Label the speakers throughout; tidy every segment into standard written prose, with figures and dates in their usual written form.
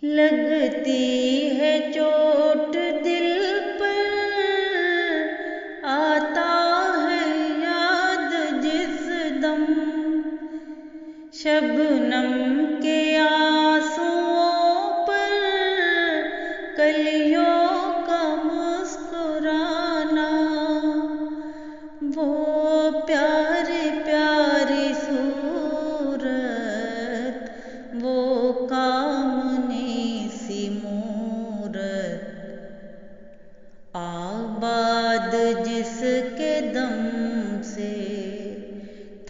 Speaker 1: लगती है चोट दिल पर, आता है याद जिस दम, शबनम के आंसुओं पर कलियों का मुस्कुराना, वो प्यारी प्यारी सूरत, वो कामनी सी मूरत, आबाद जिसके दम से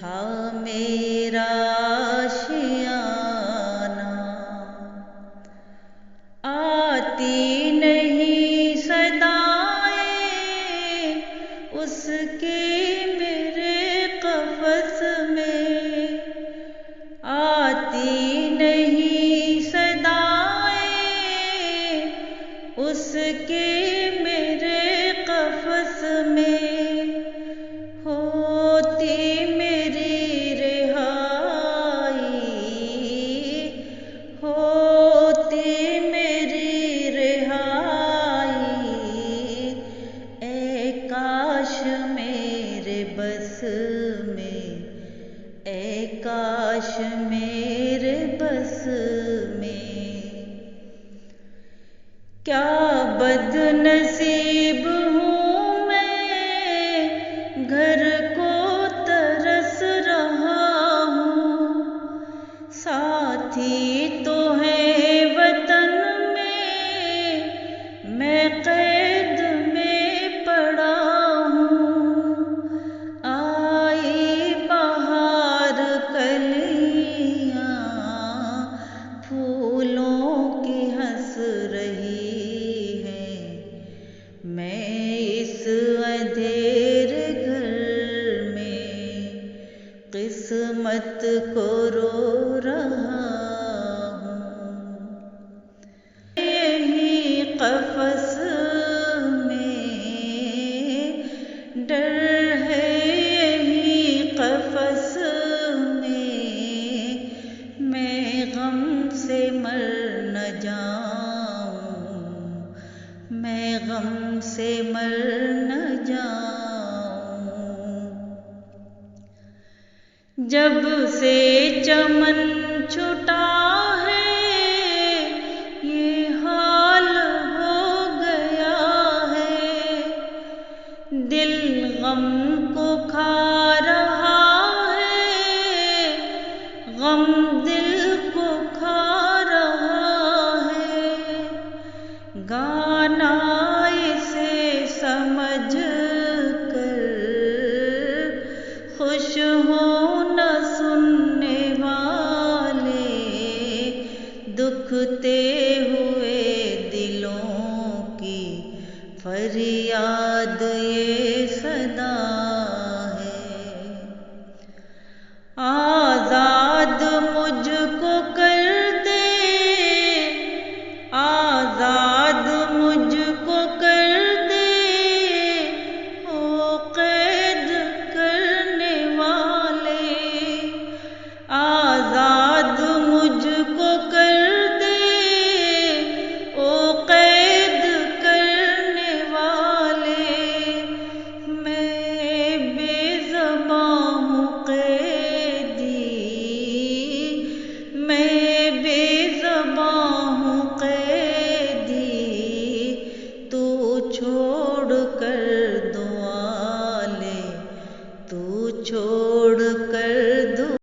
Speaker 1: था मेरा आशियाना। आती नहीं सदाएं उसकी मेरे कफ़स में, आती नहीं सदाएं उसके मेरे कफ़स में, होती मेरी रिहाई, होती मेरी रिहाई, ए काश मेरे बस में, ए काश मेरे बस में। क्या बदनसीब हूँ मैं, घर को तरस रहा हूँ, साथी तो है वतन में, मैं कैद में पड़ा हूँ। आई बहार कलियाँ फूलों की हंस रही हैं, मैं इस अंधेरे घर में किस्मत को रो रहा हूँ। यही कफ़स में डर है, यही कफ़स में मैं गम से मर न जाऊं, मैं गम से मर न जाऊं। जब से चमन छूटा है ये हाल हो गया है, दिल गम को खा रहा है, गम दिल को खा रहा है। गाना इसे समझ कर खुश हो न सुनने वाले, दुखते हुए दिलों की फरियाद ये सदा है। आज़ाद मुझको कर दे, आज़ाद मुझको कर दे, ओ कैद करने वाले, आज़ाद